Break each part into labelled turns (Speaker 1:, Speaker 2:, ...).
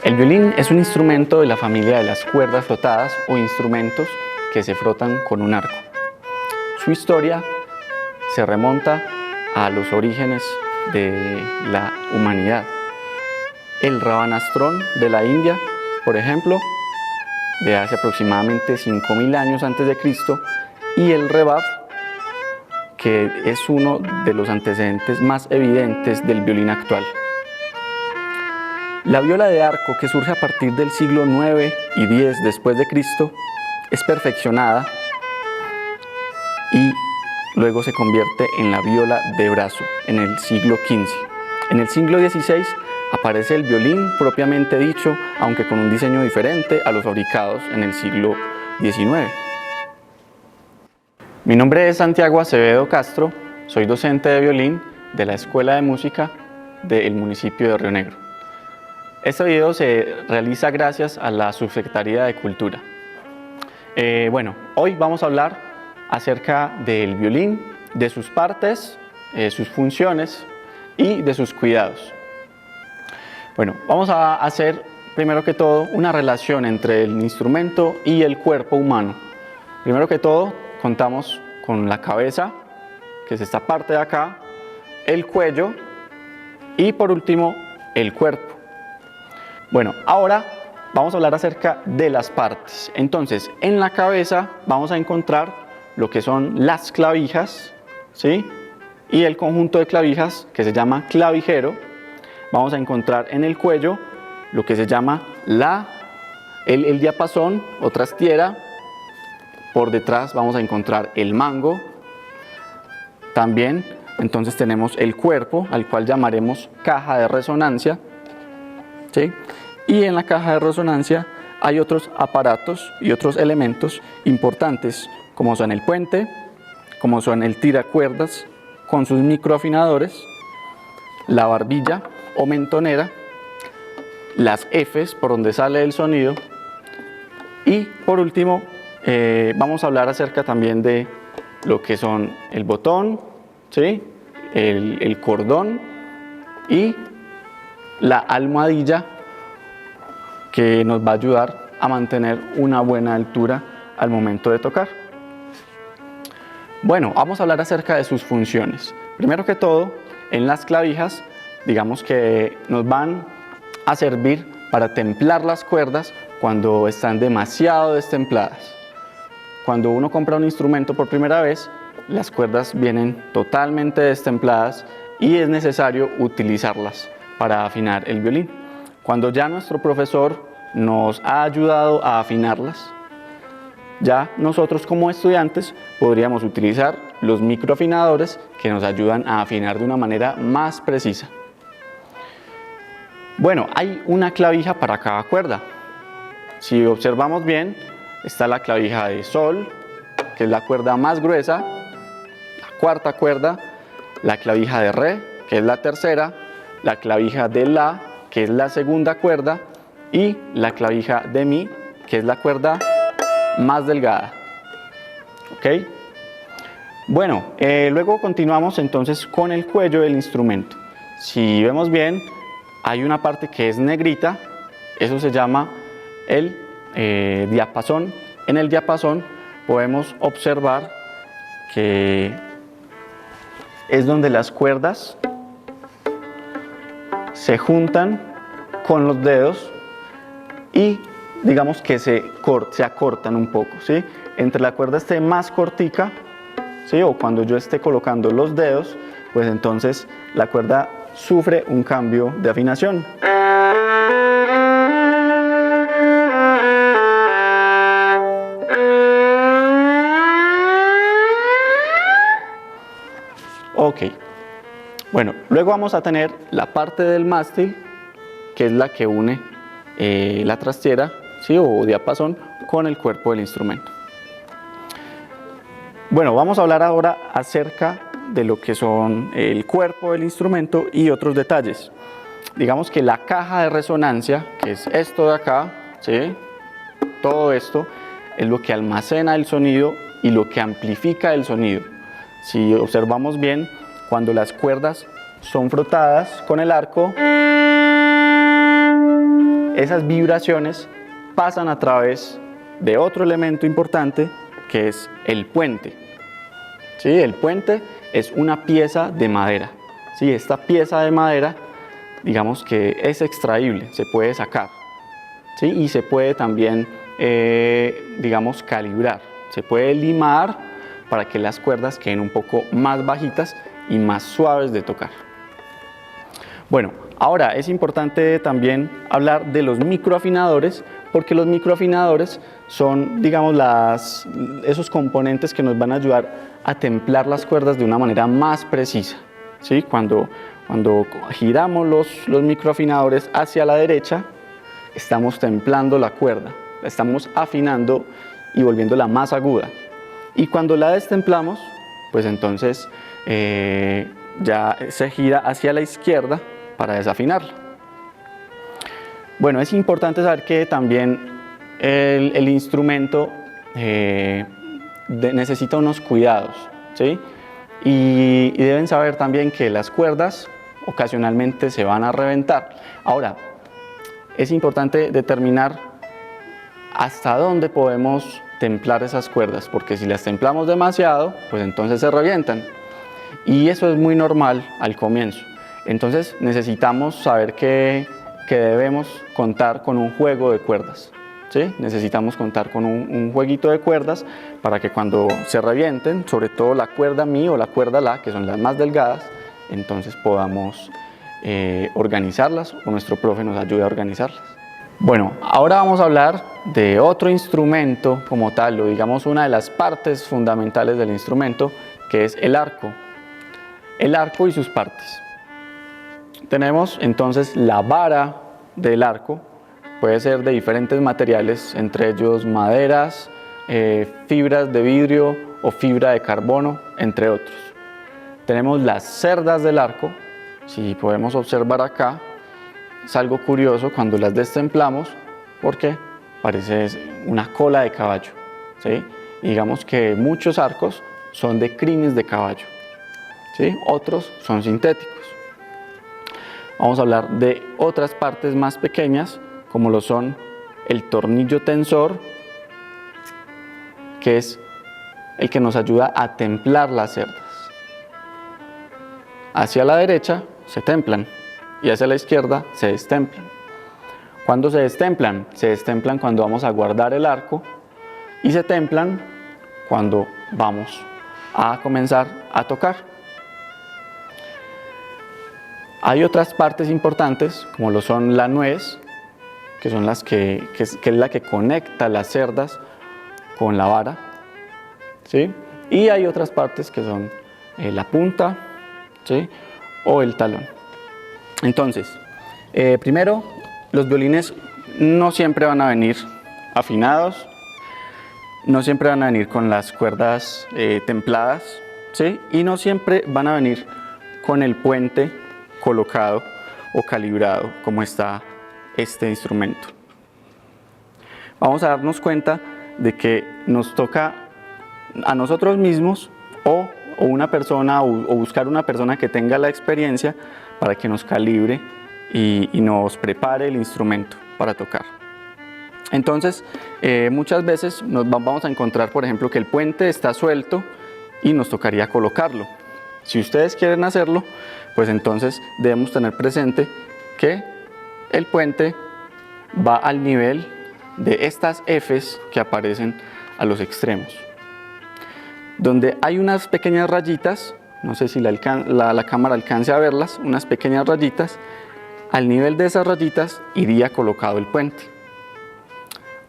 Speaker 1: El violín es un instrumento de la familia de las cuerdas frotadas o instrumentos que se frotan con un arco. Su historia se remonta a los orígenes de la humanidad. El Rabanastrón de la India, por ejemplo, de hace aproximadamente 5000 años antes de Cristo, y el rebab, que es uno de los antecedentes más evidentes del violín actual. La viola de arco, que surge a partir del siglo IX y X después de Cristo, es perfeccionada y luego se convierte en la viola de brazo en el siglo XV. En el siglo XVI aparece el violín propiamente dicho, aunque con un diseño diferente a los fabricados en el siglo XIX. Mi nombre es Santiago Acevedo Castro, soy docente de violín de la Escuela de Música del municipio de Río Negro. Este video se realiza gracias a la Subsecretaría de Cultura. Hoy vamos a hablar acerca del violín, de sus partes, sus funciones y de sus cuidados. Vamos a hacer primero que todo una relación entre el instrumento y el cuerpo humano. Primero que todo contamos con la cabeza, que es esta parte de acá, el cuello y por último el cuerpo. Ahora vamos a hablar acerca de las partes. Entonces, en la cabeza vamos a encontrar lo que son las clavijas, ¿sí? Y el conjunto de clavijas que se llama clavijero. Vamos a encontrar en el cuello lo que se llama el diapasón o trastiera. Por detrás vamos a encontrar el mango. También, entonces tenemos el cuerpo, al cual llamaremos caja de resonancia, ¿sí? Y en la caja de resonancia hay otros aparatos y otros elementos importantes, como son el puente, como son el tiracuerdas con sus microafinadores, la barbilla o mentonera, las Fs por donde sale el sonido y por último vamos a hablar acerca también de lo que son el botón, ¿sí? el cordón y la almohadilla, que nos va a ayudar a mantener una buena altura al momento de tocar. Vamos a hablar acerca de sus funciones. Primero que todo, en las clavijas, digamos que nos van a servir para templar las cuerdas cuando están demasiado destempladas. Cuando uno compra un instrumento por primera vez, las cuerdas vienen totalmente destempladas y es necesario utilizarlas para afinar el violín. Cuando ya nuestro profesor nos ha ayudado a afinarlas, ya nosotros como estudiantes podríamos utilizar los microafinadores que nos ayudan a afinar de una manera más precisa. Hay una clavija para cada cuerda. Si observamos bien, está la clavija de sol, que es la cuerda más gruesa, la cuarta cuerda, la clavija de re, que es la tercera, la clavija de la, que es la segunda cuerda, y la clavija de mi, que es la cuerda más delgada. ¿Ok? Luego continuamos entonces con el cuello del instrumento. Si vemos bien, hay una parte que es negrita, eso se llama el diapasón. En el diapasón podemos observar que es donde las cuerdas se juntan con los dedos y digamos que se acortan un poco, ¿sí? Entre la cuerda esté más cortica, ¿sí? O cuando yo esté colocando los dedos, pues entonces la cuerda sufre un cambio de afinación. Ok. Bueno, luego vamos a tener la parte del mástil, que es la que une la trastera, ¿sí? O diapasón con el cuerpo del instrumento. Bueno, vamos a hablar ahora acerca de lo que son el cuerpo del instrumento y otros detalles. Digamos que la caja de resonancia, que es esto de acá, ¿sí? Todo esto es lo que almacena el sonido y lo que amplifica el sonido. Si observamos bien, cuando las cuerdas son frotadas con el arco, esas vibraciones pasan a través de otro elemento importante, que es el puente. ¿Sí? El puente es una pieza de madera. ¿Sí? Esta pieza de madera, digamos que es extraíble, se puede sacar. ¿Sí? Y se puede también, digamos, calibrar. Se puede limar para que las cuerdas queden un poco más bajitas y más suaves de tocar. Bueno, ahora es importante también hablar de los microafinadores, porque los microafinadores son, digamos, esos componentes que nos van a ayudar a templar las cuerdas de una manera más precisa. ¿Sí? Cuando giramos los microafinadores hacia la derecha, estamos templando la cuerda, la estamos afinando y volviéndola más aguda. Y cuando la destemplamos, pues entonces ya se gira hacia la izquierda para desafinarla. Bueno, es importante saber que también el instrumento necesita unos cuidados, ¿sí? Y deben saber también que las cuerdas ocasionalmente se van a reventar. Ahora, es importante determinar hasta dónde podemos templar esas cuerdas, porque si las templamos demasiado, pues entonces se revientan. Y eso es muy normal al comienzo. Entonces necesitamos saber que debemos contar con un juego de cuerdas. ¿Sí? Necesitamos contar con un jueguito de cuerdas para que cuando se revienten, sobre todo la cuerda mi o la cuerda la, que son las más delgadas, entonces podamos organizarlas o nuestro profe nos ayude a organizarlas. Bueno, ahora vamos a hablar de otro instrumento como tal, o digamos una de las partes fundamentales del instrumento, que es el arco. El arco y sus partes. Tenemos entonces la vara del arco, puede ser de diferentes materiales, entre ellos maderas, fibras de vidrio o fibra de carbono, entre otros. Tenemos las cerdas del arco, si podemos observar acá, es algo curioso cuando las destemplamos porque parece una cola de caballo, ¿sí? Y digamos que muchos arcos son de crines de caballo, ¿sí? Otros son sintéticos. Vamos a hablar de otras partes más pequeñas, como lo son el tornillo tensor, que es el que nos ayuda a templar las cerdas. Hacia la derecha se templan y hacia la izquierda se destemplan. ¿Cuándo se destemplan? Se destemplan cuando vamos a guardar el arco y se templan cuando vamos a comenzar a tocar. Hay otras partes importantes, como lo son la nuez, que son que es la que conecta las cerdas con la vara, ¿sí? Y hay otras partes que son la punta, ¿sí? O el talón. Entonces, primero, los violines no siempre van a venir afinados, no siempre van a venir con las cuerdas templadas, ¿sí? Y no siempre van a venir con el puente colocado o calibrado como está este instrumento. Vamos a darnos cuenta de que nos toca a nosotros mismos o una persona o buscar una persona que tenga la experiencia para que nos calibre y nos prepare el instrumento para tocar. Entonces, muchas veces nos vamos a encontrar, por ejemplo, que el puente está suelto y nos tocaría colocarlo. Si ustedes quieren hacerlo, pues entonces debemos tener presente que el puente va al nivel de estas Fs que aparecen a los extremos. Donde hay unas pequeñas rayitas, no sé si la cámara alcance a verlas, unas pequeñas rayitas, al nivel de esas rayitas iría colocado el puente.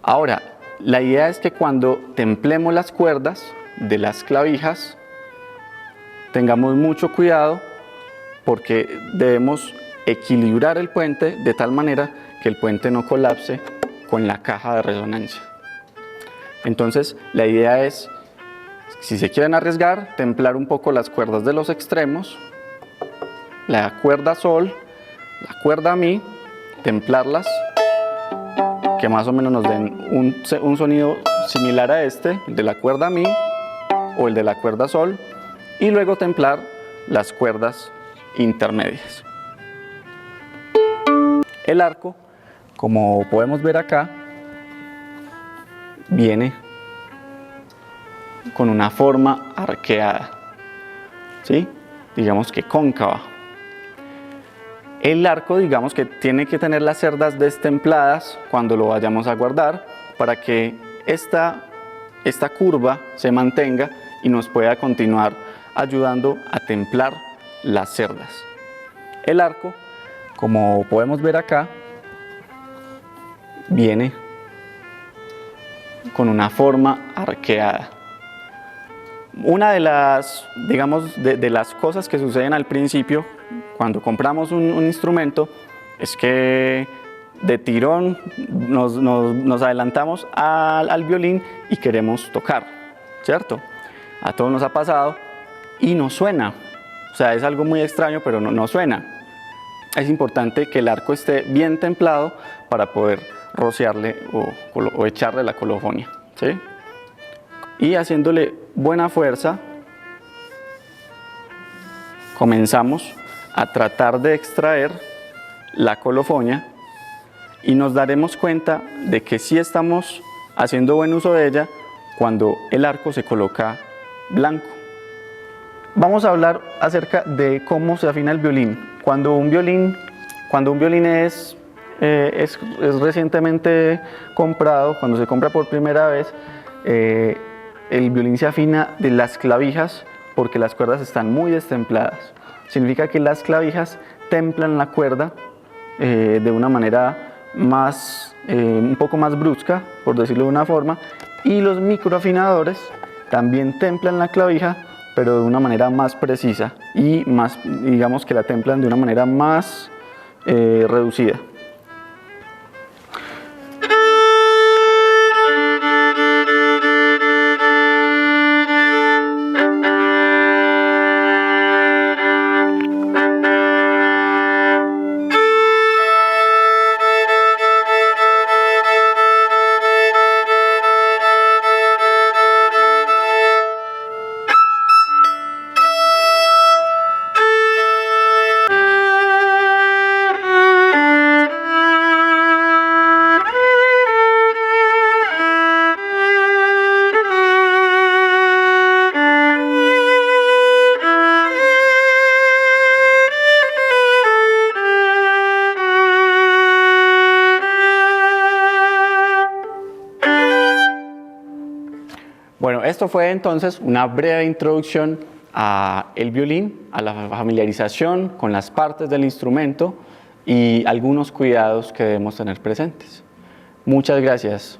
Speaker 1: Ahora, la idea es que cuando templemos las cuerdas de las clavijas, tengamos mucho cuidado porque debemos equilibrar el puente de tal manera que el puente no colapse con la caja de resonancia. Entonces, la idea es, si se quieren arriesgar, templar un poco las cuerdas de los extremos, la cuerda sol, la cuerda mi, templarlas, que más o menos nos den un sonido similar a este, el de la cuerda mi o el de la cuerda sol, y luego templar las cuerdas intermedias. El arco, como podemos ver acá, viene con una forma arqueada, ¿sí? Digamos que cóncava. El arco, digamos que tiene que tener las cerdas destempladas cuando lo vayamos a guardar para que esta curva se mantenga y nos pueda continuar ayudando a templar las cerdas. El arco, como podemos ver acá, viene con una forma arqueada. Una de las, digamos, de las cosas que suceden al principio cuando compramos un instrumento es que de tirón nos adelantamos al violín y queremos tocar, ¿cierto? A todos nos ha pasado y no suena. O sea, es algo muy extraño, pero no suena. Es importante que el arco esté bien templado para poder rociarle o echarle la colofonia, ¿sí? Y haciéndole buena fuerza, comenzamos a tratar de extraer la colofonia y nos daremos cuenta de que sí estamos haciendo buen uso de ella cuando el arco se coloca blanco. Vamos a hablar acerca de cómo se afina el violín. Cuando un violín es recientemente comprado, cuando se compra por primera vez, el violín se afina de las clavijas porque las cuerdas están muy destempladas. Significa que las clavijas templan la cuerda de una manera un poco más brusca, por decirlo de una forma, y los microafinadores también templan la clavija, pero de una manera más precisa y más, digamos que la templan de una manera más reducida. Bueno, esto fue entonces una breve introducción al violín, a la familiarización con las partes del instrumento y algunos cuidados que debemos tener presentes. Muchas gracias.